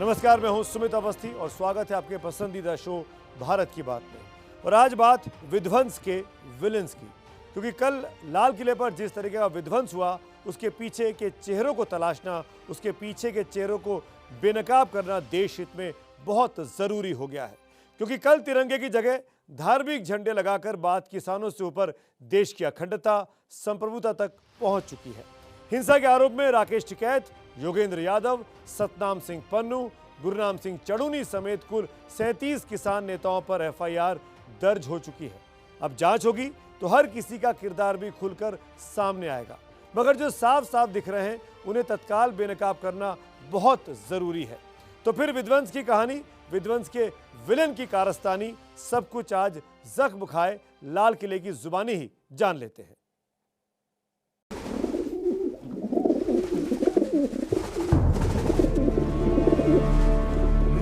नमस्कार, मैं हूं सुमित अवस्थी और स्वागत है आपके पसंदीदा शो भारत की बात में। और आज बात विध्वंस के विलेंस की, क्योंकि कल लाल किले पर जिस तरीके का विध्वंस हुआ उसके पीछे के चेहरों को तलाशना, उसके पीछे के चेहरों को बेनकाब करना देश हित में बहुत ज़रूरी हो गया है। क्योंकि कल तिरंगे की जगह धार्मिक झंडे लगाकर बात किसानों से ऊपर देश की अखंडता, संप्रभुता तक पहुंच चुकी है। हिंसा के आरोप में राकेश टिकैत, योगेंद्र यादव, सतनाम सिंह पन्नू, गुरनाम सिंह चढ़ूनी समेत कुल 37 किसान नेताओं पर एफआईआर दर्ज हो चुकी है। अब जांच होगी तो हर किसी का किरदार भी खुलकर सामने आएगा, मगर जो साफ साफ दिख रहे हैं उन्हें तत्काल बेनकाब करना बहुत जरूरी है। तो फिर विध्वंस की कहानी, विध्वंस के विलेन की कारस्तानी, सब कुछ आज जख्म खाए लाल किले की जुबानी ही जान लेते हैं।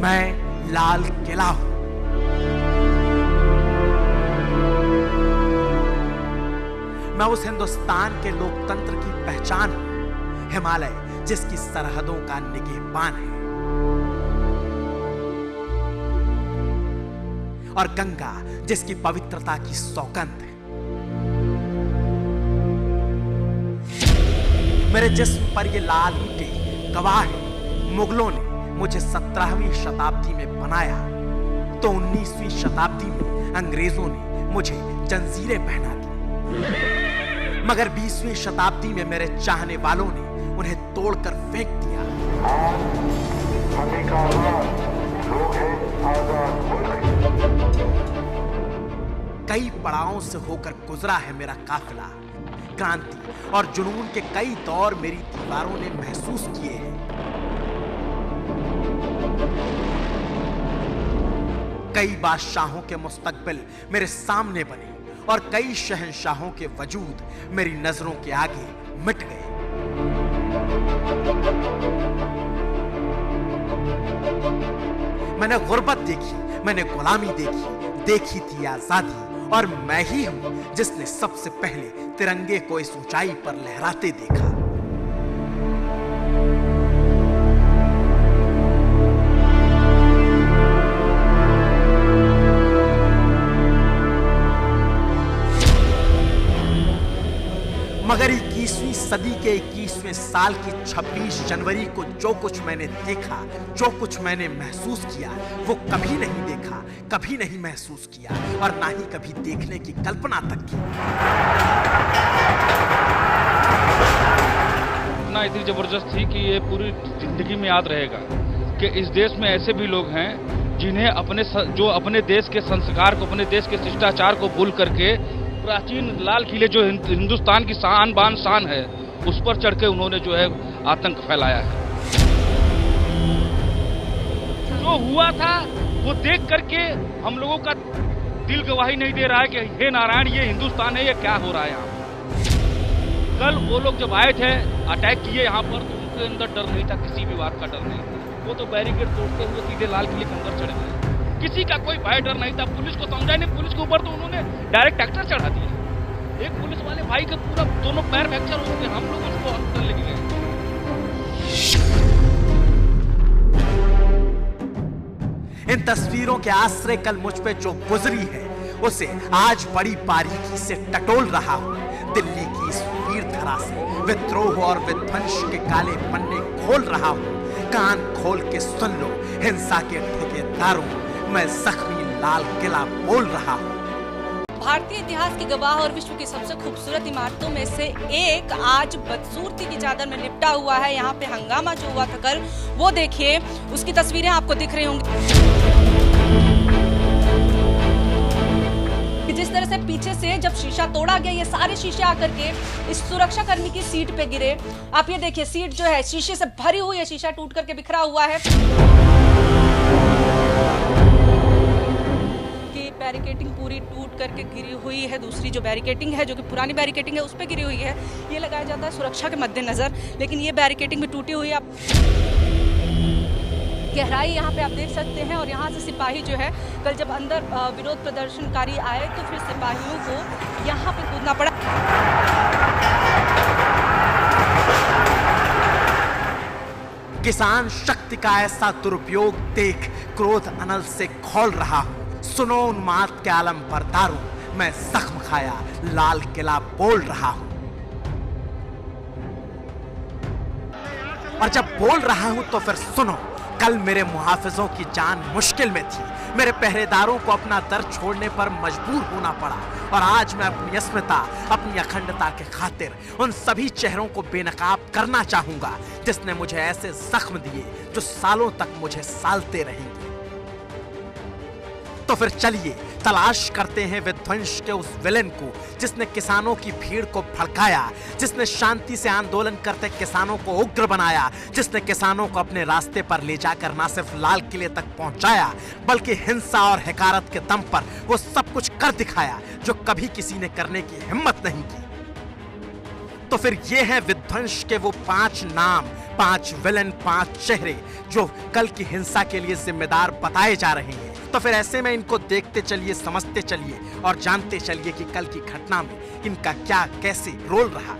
मैं लाल किला हूं। मैं उस हिंदुस्तान के लोकतंत्र की पहचान हूं, हिमालय जिसकी सरहदों का निगहबान है, और गंगा जिसकी पवित्रता की सौगंध है। मेरे जिस्म पर ये लाल ईंटें गवाह है, मुगलों ने मुझे 17वीं शताब्दी में बनाया तो 19वीं शताब्दी में अंग्रेजों ने मुझे जंजीरें पहना दी, मगर 20वीं शताब्दी में मेरे चाहने वालों ने उन्हें तोड़कर फेंक दिया। कई पड़ावों से होकर गुजरा है मेरा काफिला। क्रांति और जुनून के कई दौर मेरी दीवारों ने महसूस किए हैं। कई बादशाहों के मुस्तकबिल मेरे सामने बने और कई शहंशाहों के वजूद मेरी नजरों के आगे मिट गए। मैंने गुर्बत देखी, मैंने गुलामी देखी, देखी थी आजादी, और मैं ही हूं जिसने सबसे पहले तिरंगे को इस ऊंचाई पर लहराते देखा। मगर 21वीं सदी के 21वें साल की 26 जनवरी को जो कुछ मैंने देखा, जो कुछ मैंने महसूस किया, वो कभी नहीं देखा, कभी नहीं महसूस किया, और ना ही कभी देखने की कल्पना तक की। इतना इतनी जबरदस्त थी कि ये पूरी जिंदगी में याद रहेगा कि इस देश में ऐसे भी लोग हैं जिन्हें अपने देश के संस्कार को, अपने देश के शिष्टाचार को भूल करके प्राचीन लाल किले जो हिंदुस्तान की शान बान शान है, उस पर चढ़ के उन्होंने जो है आतंक फैलाया है। जो हुआ था वो देख करके हम लोगों का दिल गवाही नहीं दे रहा है कि हे नारायण, ये हिंदुस्तान है, ये क्या हो रहा है यहाँ। कल वो लोग जब आए थे, अटैक किए यहाँ पर, तो उनके अंदर डर नहीं था, किसी भी बात का डर नहीं था। वो तो बैरिकेड तोड़ते हुए सीधे लाल किले के अंदर चढ़े गए। किसी का कोई भय डर नहीं था। पुलिस को समझा नहीं, पुलिस के ऊपर तो उन्होंने डायरेक्ट ट्रैक्टर चढ़ा दिया। एक पुलिस वाले भाई के पूरा दोनों पैर फ्रैक्चर हो गए, हम लोग उसको हॉस्पिटल लेके गए। इन तस्वीरों के आश्रय कल मुझ पे जो गुजरी है, उसे आज बड़ी बारीकी से टटोल रहा हूं। दिल्ली की इस वीर धरा से विद्रोह और विध्वंस के काले पन्ने खोल रहा हूं। कान खोल के सुन लो हिंसा के ठेकेदारों, मैं जख्मी लाल किला बोल रहा हूं। भारतीय इतिहास के गवाह और विश्व की सबसे खूबसूरत इमारतों में से एक आज बदसूरती की चादर में लिपटा हुआ है। यहाँ पे हंगामा जो हुआ था कल, वो देखिए, उसकी तस्वीरें आपको दिख रही होंगी। जिस तरह से पीछे से जब शीशा तोड़ा गया, ये सारे शीशे आकर के इस सुरक्षा कर्मी की सीट पे गिरे। आप ये देखिए, सीट जो है शीशे से भरी हुई है, शीशा टूट करके बिखरा हुआ है। बैरिकेटिंग पूरी टूट करके गिरी हुई है। दूसरी जो बैरिकेटिंग है, जो कि पुरानी बैरिकेटिंग है, उस पर गिरी हुई है। ये लगाया जाता है सुरक्षा के मद्देनजर, लेकिन ये बैरिकेटिंग भी टूटी हुई है। आप गहराई यहाँ पे आप देख सकते हैं। और यहाँ से सिपाही जो है, कल जब अंदर विरोध प्रदर्शनकारी आए तो फिर सिपाहियों को यहाँ पे कूदना पड़ा। किसान शक्ति का ऐसा दुरुपयोग देख क्रोध अनल से खौल रहा हूं। सुनो उन्माद के आलम बरदारों, मैं जख्म खाया लाल किला बोल रहा हूं। और जब बोल रहा हूं तो फिर सुनो, कल मेरे मुहाफिजों की जान मुश्किल में थी, मेरे पहरेदारों को अपना दर छोड़ने पर मजबूर होना पड़ा। और आज मैं अपनी अस्मिता, अपनी अखंडता के खातिर उन सभी चेहरों को बेनकाब करना चाहूंगा जिसने मुझे ऐसे जख्म दिए जो सालों तक मुझे सालते रहेंगे। तो फिर चलिए तलाश करते हैं विध्वंस के उस विलेन को जिसने किसानों की भीड़ को भड़काया, जिसने शांति से आंदोलन करते किसानों को उग्र बनाया, जिसने किसानों को अपने रास्ते पर ले जाकर ना सिर्फ लाल किले तक पहुंचाया बल्कि हिंसा और हकारत के दम पर वो सब कुछ कर दिखाया जो कभी किसी ने करने की हिम्मत नहीं की। तो फिर ये हैं विध्वंस के वो 5 नाम, 5 विलेन, 5 चेहरे जो कल की हिंसा के लिए जिम्मेदार बताए जा रहे हैं। तो फिर ऐसे में इनको देखते चलिए, समझते चलिए और जानते चलिए कि कल की घटना में इनका क्या कैसे रोल रहा।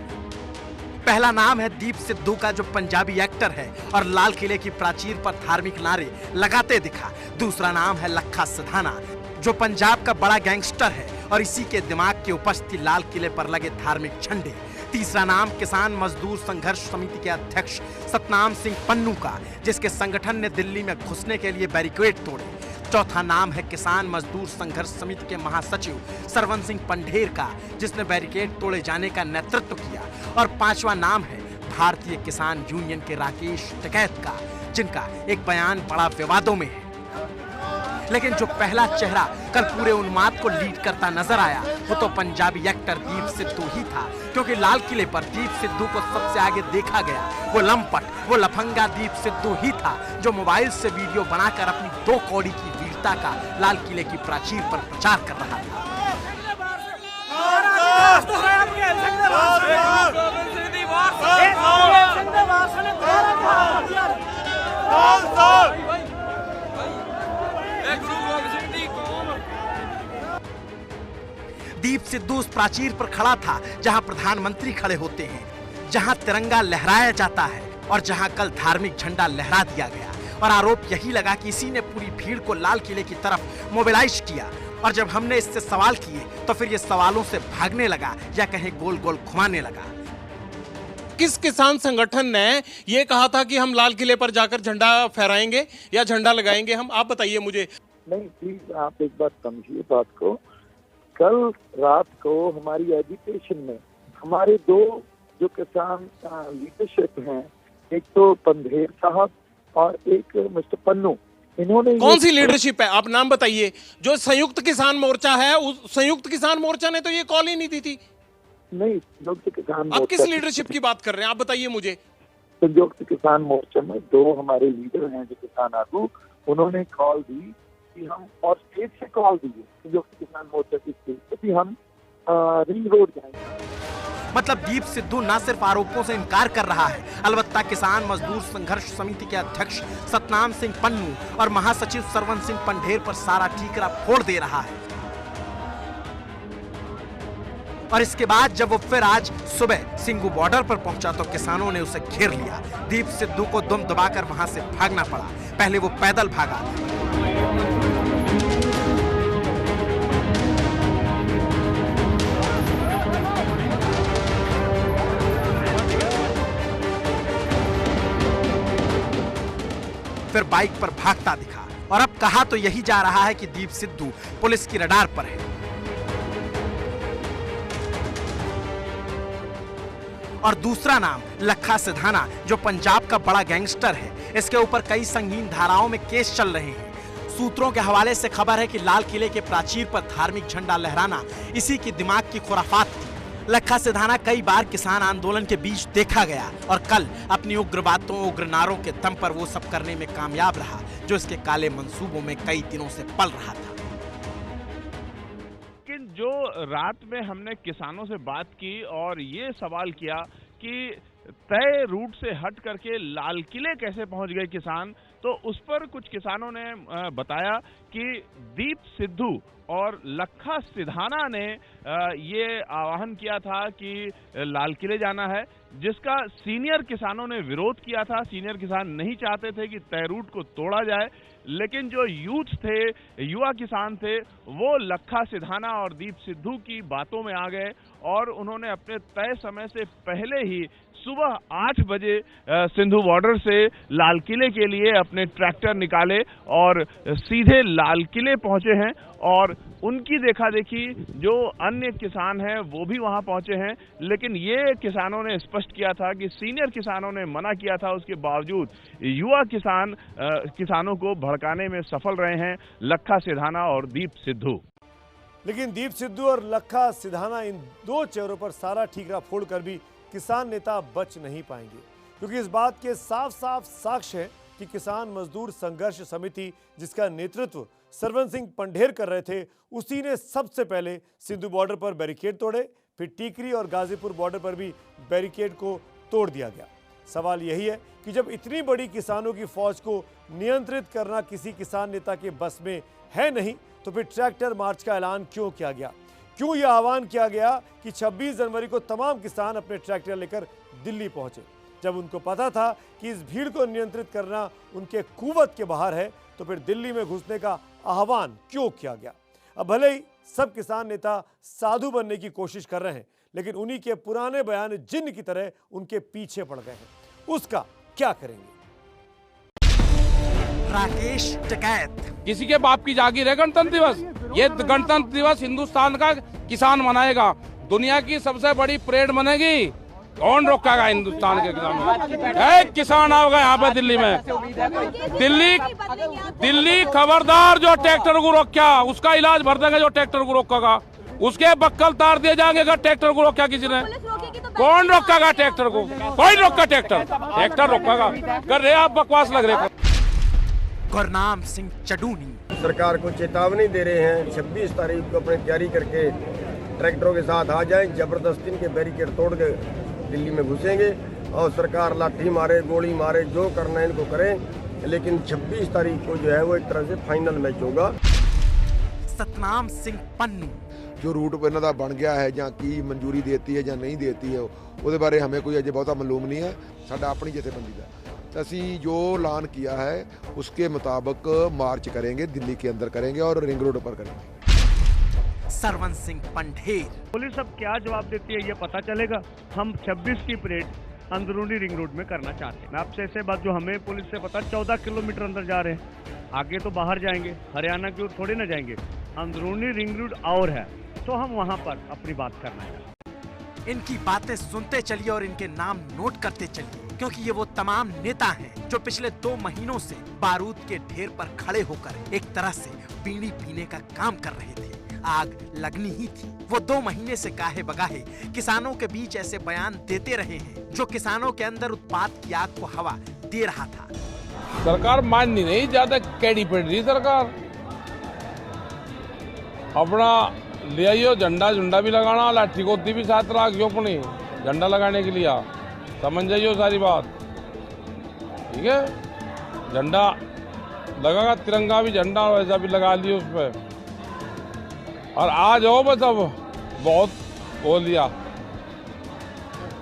पहला नाम है दीप सिद्धू का, जो पंजाबी एक्टर है और लाल किले की प्राचीर पर धार्मिक नारे लगाते दिखा। दूसरा नाम है लखा सिधाना, जो पंजाब का बड़ा गैंगस्टर है और इसी के दिमाग की उपज थी लाल किले पर लगे धार्मिक झंडे। तीसरा नाम किसान मजदूर संघर्ष समिति के अध्यक्ष सतनाम सिंह पन्नू का, जिसके संगठन ने दिल्ली में घुसने के लिए बैरिकेड तोड़े। चौथा नाम है किसान मजदूर संघर्ष समिति के महासचिव सरवन सिंह पंढेर का, जिसने बैरिकेड तोड़े जाने का नेतृत्व किया। और पांचवा नाम है भारतीय किसान यूनियन के राकेश टिकैत का, जिनका एक बयान बड़ा विवादों में है। लेकिन जो पहला चेहरा कल पूरे उन्माद को लीड करता नजर आया वो तो पंजाबी एक्टर दीप सिद्धू ही था, क्योंकि लाल किले पर दीप सिद्धू को सबसे आगे देखा गया। वो लंपट, वो लफंगा दीप सिद्धू ही था जो मोबाइल से वीडियो बनाकर अपनी 2 कौड़ी की वीरता का लाल किले की प्राचीर पर प्रचार कर रहा था। दीप सिद्धू उस प्राचीर पर खड़ा था जहां प्रधानमंत्री खड़े होते हैं, जहां तिरंगा लहराया जाता है और जहां कल धार्मिक झंडा लहरा दिया गया। और आरोप यही लगा कि इसी ने पूरी भीड़ को लाल किले की तरफ मोबिलाइज किया। और जब हमने इससे सवाल किए तो फिर ये सवालों से भागने लगा या कहीं गोल गोल घुमाने लगा। किस किसान संगठन ने ये कहा था कि हम लाल किले पर जाकर झंडा फहराएंगे या झंडा लगाएंगे? हम आप बताइए मुझे। नहीं, प्लीज आप एक बात समझिए बात को। कल रात को हमारी एजुकेशन में हमारे 2 जो किसान लीडरशिप हैं, एक तो पंढेर साहब और एक मिस्टर पन्नू, इन्होंने कौन सी लीडरशिप है आप नाम बताइए? जो संयुक्त किसान मोर्चा है, उस संयुक्त किसान मोर्चा ने तो ये कॉल ही नहीं दी थी। नहीं, संयुक्त किसान मोर्चा, आप किस लीडरशिप की बात कर रहे हैं? आप बताइए मुझे। संयुक्त किसान मोर्चा में 2 हमारे लीडर हैं जो किसान आगू, उन्होंने कॉल दी कि हम, और स्टेज से कॉल दी संयुक्त किसान मोर्चा की स्टेज पे कि हम रिंग रोड जाएंगे। मतलब दीप सिद्धू न सिर्फ आरोपों से इनकार कर रहा है, अलबत्ता किसान मजदूर संघर्ष समिति के अध्यक्ष सतनाम सिंह पन्नू और महासचिव सरवन सिंह पंढेर पर सारा ठीकरा फोड़ दे रहा है। और इसके बाद जब वो फिर आज सुबह सिंगू बॉर्डर पर पहुंचा तो किसानों ने उसे घेर लिया। दीप सिद्धू को दुम दबाकर वहां से भागना पड़ा। पहले वो पैदल भागा, फिर बाइक पर भागता दिखा। और अब कहा तो यही जा रहा है कि दीप सिद्धू पुलिस की रडार पर है। और दूसरा नाम लखा सिधाना, जो पंजाब का बड़ा गैंगस्टर है। इसके ऊपर कई संगीन धाराओं में केस चल रहे हैं। सूत्रों के हवाले से खबर है कि लाल किले के प्राचीर पर धार्मिक झंडा लहराना इसी की दिमाग की खुराफात थी। लखा सिधाना कई बार किसान आंदोलन के बीच देखा गया और कल अपनी उग्र बातों, उग्र नारों के दम पर वो सब करने में कामयाब रहा जो इसके काले मंसूबों में कई दिनों से पल रहा था। लेकिन जो रात में हमने किसानों से बात की और ये सवाल किया कि तय रूट से हट करके लाल किले कैसे पहुंच गए किसान, तो उस पर कुछ किसानों ने बताया कि दीप सिद्धू और लखा सिधाना ने ये आह्वान किया था कि लाल किले जाना है, जिसका सीनियर किसानों ने विरोध किया था। सीनियर किसान नहीं चाहते थे कि तय रूट को तोड़ा जाए, लेकिन जो यूथ थे, युवा किसान थे, वो लखा सिधाना और दीप सिद्धू की बातों में आ गए और उन्होंने अपने तय समय से पहले ही सुबह 8 बजे सिंधु बॉर्डर से लाल किले के लिए अपने ट्रैक्टर निकाले और सीधे लाल किले पहुंचे हैं। और उनकी देखा देखी जो अन्य किसान हैं वो भी वहां पहुंचे हैं, लेकिन ये किसानों ने स्पष्ट किया था कि सीनियर किसानों ने मना किया था, उसके बावजूद युवा किसानों को भड़काने में सफल रहे हैं लखा सिधाना और दीप सिद्धू। लेकिन दीप सिद्धू और लखा सिधाना इन दो चेहरों पर सारा ठीकरा फोड़कर भी किसान नेता बच नहीं पाएंगे, क्योंकि इस बात के साफ साफ साक्ष्य है कि किसान मजदूर संघर्ष समिति, जिसका नेतृत्व सरवन सिंह पंढेर कर रहे थे, उसी ने सबसे पहले सिंधु बॉर्डर पर बैरिकेड तोड़े, फिर टीकरी और गाजीपुर बॉर्डर पर भी बैरिकेड को तोड़ दिया गया। सवाल यही है कि जब इतनी बड़ी किसानों की फौज को नियंत्रित करना किसी किसान नेता के बस में है नहीं, तो फिर ट्रैक्टर मार्च का ऐलान क्यों किया गया? क्यों यह आह्वान किया गया कि 26 जनवरी को तमाम किसान अपने ट्रैक्टर लेकर दिल्ली पहुंचे? जब उनको पता था कि इस भीड़ को नियंत्रित करना उनके कुवत के बाहर है, तो फिर दिल्ली में घुसने का आह्वान क्यों किया गया? अब भले ही सब किसान नेता साधु बनने की कोशिश कर रहे हैं, लेकिन उन्हीं के पुराने बयान जिन्न की तरह उनके पीछे पड़ गए हैं। उसका क्या करेंगे? राकेश टिकैत। किसी के बाप की जागीर है गणतंत्र दिवस। ये गणतंत्र दिवस हिंदुस्तान का किसान मनाएगा, दुनिया की सबसे बड़ी परेड बनेगी। कौन रोकेगा हिंदुस्तान के किसानों? एक किसान आओगे यहाँ पे दिल्ली में, दिल्ली खबरदार, जो ट्रैक्टर को रोका उसका इलाज भर देंगे। जो ट्रैक्टर को रोकेगा उसके बक्कल तार दिए जाएंगे। अगर ट्रैक्टर को रोका किसी ने, कौन रोकेगा ट्रैक्टर को? कोई रोका ट्रैक्टर रोकेगा? कर रहे आप बकवास लग रहे। गुरनाम सिंह चडूनी। सरकार को चेतावनी दे रहे हैं 26 तारीख को अपने तैयारी करके ट्रैक्टरों के साथ आ जाएं, जबरदस्ती इनके बैरिकेड तोड़ के दिल्ली में घुसेंगे और सरकार लाठी मारे, गोली मारे, जो करना है इनको करें, लेकिन 26 तारीख को जो है वो एक तरह से फाइनल मैच होगा। सतनाम सिंह पन्नू। जो रूट इन्हों का बन गया है, जहाँ की मंजूरी देती है या नहीं देती है, वो बारे हमें कोई अजे बहुता मालूम नहीं है। साडा अपनी जथेबंदी का असी जो ऐलान किया है उसके मुताबिक मार्च करेंगे, दिल्ली के अंदर करेंगे और रिंग रोड पर करेंगे। सरवन सिंह पंढेर। पुलिस अब क्या जवाब देती है ये पता चलेगा। हम 26 की परेड अंदरूनी रिंग रोड में करना चाहते हैं। आपसे ऐसे बात जो हमें पुलिस से पता 14 किलोमीटर अंदर जा रहे हैं, आगे तो बाहर जाएंगे, हरियाणा की ओर थोड़ी ना जाएंगे। अंदरूनी रिंग रोड और है, तो हम वहाँ पर अपनी बात करना है। इनकी बातें सुनते चलिए और इनके नाम नोट करते चलिए, क्योंकि ये वो तमाम नेता हैं जो पिछले 2 महीनों से बारूद के ढेर पर खड़े होकर एक तरह से बीड़ी पीने का काम कर रहे थे। आग लगनी ही थी। वो 2 महीने से गाहे बगाहे किसानों के बीच ऐसे बयान देते रहे हैं जो किसानों के अंदर उत्पाद की आग को हवा दे रहा था। सरकार माननी नहीं, ज्यादा कैडी पड़ रही सरकार। अपना ले आइयो झंडा झुंडा भी लगाना, लाठी गोदी भी साथ रखियो अपनी झंडा लगाने के लिए। समझ जाइयो सारी बात, ठीक है? झंडा लगेगा, तिरंगा भी झंडा वैसा भी लगा लियो उस पर। और आ जाओ, बस अब बहुत बोल दिया,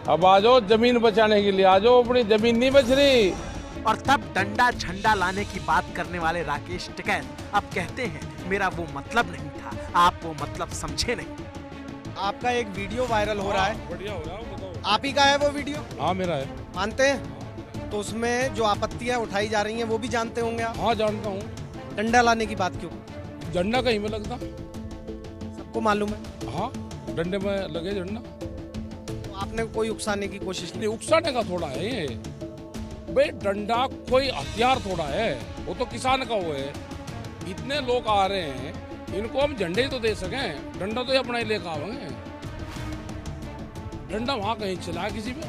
अब आ जाओ जमीन बचाने के लिए, आ जाओ, अपनी जमीन नहीं बच रही। और तब डंडा झंडा लाने की बात करने वाले राकेश टिकैत अब कहते हैं मेरा वो मतलब नहीं था, आप वो मतलब समझे नहीं। आपका एक वीडियो वायरल हो रहा है, बढ़िया हो रहा है, आप ही का है वो वीडियो? हाँ मेरा है। मानते हैं? तो उसमें जो आपत्तियां उठाई जा रही हैं वो भी जानते होंगे आप? हाँ जानता हूँ। डंडा लाने की बात क्यों? झंडा कहीं में लगता, सबको मालूम है। हाँ डंडे में लगे झंडा। तो आपने कोई उकसाने की कोशिश नहीं? उकसाने का थोड़ा है ये भाई, डंडा कोई हथियार थोड़ा है, वो तो किसान का वो है। इतने लोग आ रहे हैं, इनको हम झंडे ही तो दे सकें, डंडा तो अपना ही लेकर आवेंगे। डंडा वहाँ कहीं चला किसी में।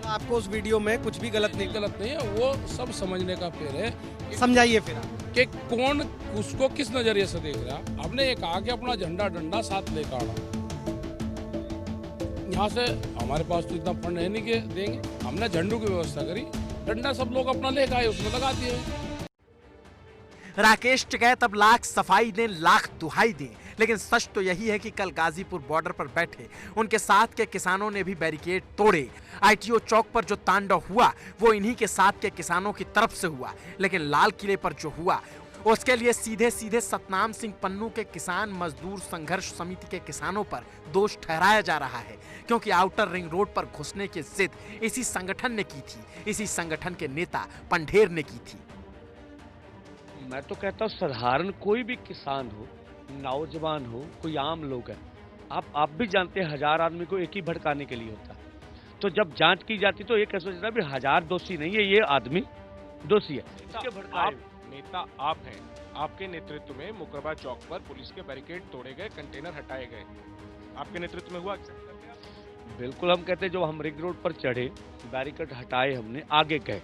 आपको उस वीडियो में कुछ भी गलत नहीं है, वो सब समझने का फेर है। समझाइए फिर कि कौन उसको किस नजरिए से देख रहा। आपने ये कहा कि अपना झंडा डंडा साथ लेकर आना, यहाँ से हमारे पास तो इतना फंड है नहीं कि देंगे। हमने झंडों की व्यवस्था करी, डंडा सब लोग अपना लेकर आए, उसमें लगा दिए। राकेश टिकैत अब लाख सफाई दें, लाख दुहाई दें, लेकिन सच तो यही है कि कल गाजीपुर बॉर्डर पर बैठे उनके साथ के किसानों ने भी बैरिकेड तोड़े। आईटीओ चौक पर जो तांडव हुआ वो इन्हीं के साथ के किसानों की तरफ से हुआ, लेकिन लाल किले पर जो हुआ उसके लिए सीधे सीधे सतनाम सिंह पन्नू के किसान मजदूर संघर्ष समिति के किसानों पर दोष ठहराया जा रहा है, क्योंकि आउटर रिंग रोड पर घुसने की जिद इसी संगठन ने की थी, इसी संगठन के नेता पंढेर ने की थी। मैं तो कहता हूँ साधारण कोई भी किसान हो, नौजवान हो, कोई आम लोग है, आप भी जानते हैं 1000 आदमी को एक ही भड़काने के लिए होता है। तो जब जांच की जाती तो ये कैसे सोचता है 1000 दोषी नहीं है, ये आदमी दोषी है। नेता आप हैं, आपके नेतृत्व में मुकरबा चौक पर पुलिस के बैरिकेड तोड़े गए, कंटेनर हटाए गए, आपके नेतृत्व में हुआ? बिल्कुल, हम कहते हैं जो हम रिंग रोड पर चढ़े, बैरिकेड हटाए, हमने आगे गए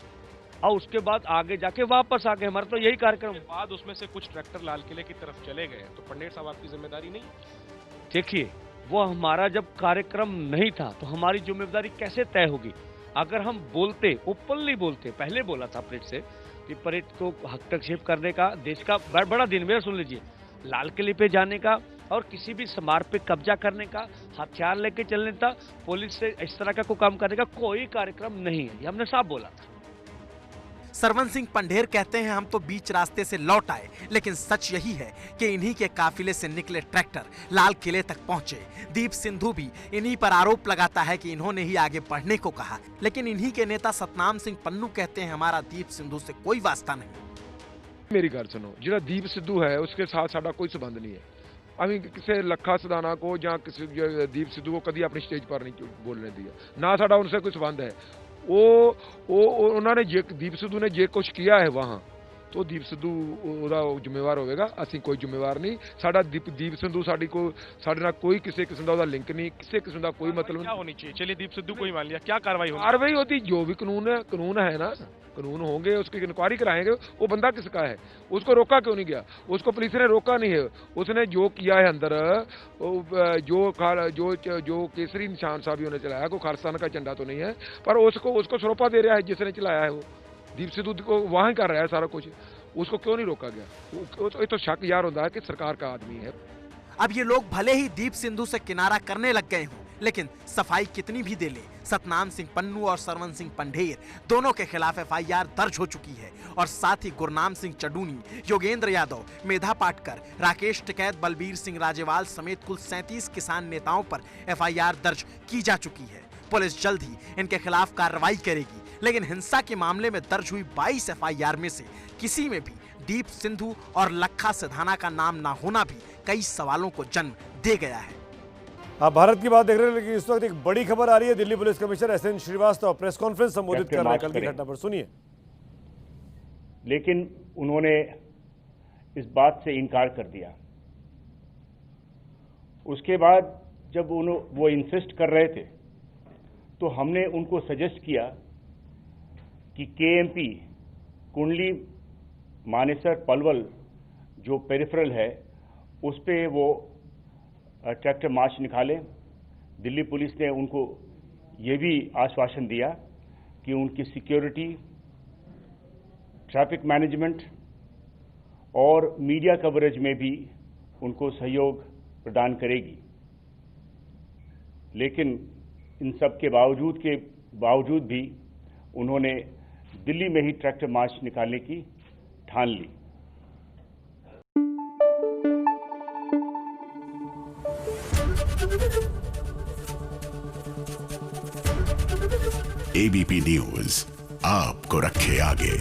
और उसके बाद आगे जाके वापस आ गए। हमारा तो यही कार्यक्रम। बाद उसमें से कुछ ट्रैक्टर लाल किले की तरफ चले गए, तो पंडेर साहब आपकी जिम्मेदारी नहीं? देखिए, वो हमारा जब कार्यक्रम नहीं था तो हमारी जिम्मेदारी कैसे तय होगी? अगर हम बोलते, ओपनली बोलते, पहले बोला था परेड से कि परेड को हस्तक्षेप करने का, देश का बड़ा दिन में सुन लीजिए, लाल किले पे जाने का और किसी भी स्मारक पे कब्जा करने का, हथियार लेके चलने का, पुलिस से इस तरह का कोई काम करने का कोई कार्यक्रम नहीं है, ये हमने साफ बोला था। सरवन सिंह पंढेर कहते हैं हम तो बीच रास्ते से लौट आए, लेकिन सच यही है कि इन्हीं के काफिले से निकले ट्रैक्टर लाल किले तक पहुंचे। दीप सिंधु भी इन्हीं पर आरोप लगाता है कि इन्होंने ही आगे बढ़ने को कहा, लेकिन इन्हीं के नेता सतनाम सिंह पन्नू कहते हैं हमारा दीप सिंधु से कोई वास्ता नहीं। मेरी गल सुनो, जो दीप सिद्धू है उसके साथ साडा कोई संबंध नहीं है। अभी किसी लखा सदाना को या किसी दीप सिद्धू को कभी अपनी स्टेज पर नहीं बोलने दिया, ना साडा उनसे कोई संबंध है। उन्होंने जे दीप सिद्धू ने जे कुछ किया है वहाँ, तो दीप सिद्धू ਉਹਦਾ ਜ਼ਿੰਮੇਵਾਰ ਹੋਵੇਗਾ, ਅਸੀਂ ਕੋਈ ਜ਼ਿੰਮੇਵਾਰ ਨਹੀਂ। ਸਾਡਾ दीप सिद्धू ਸਾਡੇ ਨਾਲ ਕੋਈ ਕਿਸੇ ਕਿਸਮ ਦਾ ਉਹਦਾ ਲਿੰਕ ਨਹੀਂ, ਕਿਸੇ ਕਿਸਮ ਦਾ ਕੋਈ मतलब क्या होनी चाहिए? चलिए दीप सिद्धू को ही मान लिया, क्या कार्रवाई होगी? कार्रवाई होती जो भी कानून है ना, कानून होंगे, उसकी इंक्वायरी कराएंगे। वो बंदा किसका है, उसको रोका क्यों नहीं गया? उसको पुलिस ने रोका नहीं है। उसने जो किया है अंदर, जो केसरी निशान साहब उन्होंने चलाया, कोई खालिस्तान का झंडा तो नहीं है, पर उसको सरोपा दे रहा है जिसने चलाया है। वो दीप सिद्धू को वहाँ ही कर रहा है सारा कुछ, उसको क्यों नहीं रोका गया? ये तो शक यार होता है कि सरकार का आदमी है। अब ये लोग भले ही दीप सिंधु से किनारा करने लग गए हों, लेकिन सफाई कितनी भी दे ले, सतनाम सिंह पन्नू और सरवन सिंह पंढेर दोनों के खिलाफ एफआईआर दर्ज हो चुकी है, और साथ ही गुरनाम सिंह चडूनी, योगेंद्र यादव, मेधा पाटकर, राकेश टिकैत, बलबीर सिंह राजेवाल समेत कुल 37 किसान नेताओं पर एफआईआर दर्ज की जा चुकी है। पुलिस जल्द ही इनके खिलाफ कार्रवाई करेगी, लेकिन हिंसा के मामले में दर्ज हुई 22 एफआईआर में से किसी में भी दीप सिंधु और लखा सिधाना का नाम ना होना भी कई सवालों को जन्म दे गया है। आप भारत की बात देख रहे हैं, लेकिन इस वक्त एक बड़ी खबर आ रही है। Delhi police commissioner SN Srivastava press conference संबोधित कर रहे हैं कल की घटना पर, सुनिए। लेकिन उन्होंने इस बात से इनकार कर दिया। उसके बाद जब वो इंसिस्ट कर रहे थे तो हमने उनको सजेस्ट किया कि केएमपी कुंडली मानेसर पलवल जो पेरिफेरल है उस पे वो ट्रैक्टर मार्च निकालें। दिल्ली पुलिस ने उनको ये भी आश्वासन दिया कि उनकी सिक्योरिटी, ट्रैफिक मैनेजमेंट और मीडिया कवरेज में भी उनको सहयोग प्रदान करेगी। लेकिन इन सब के बावजूद भी उन्होंने दिल्ली में ही ट्रैक्टर मार्च निकालने की ठान ली। एबीपी न्यूज आपको रखे आगे।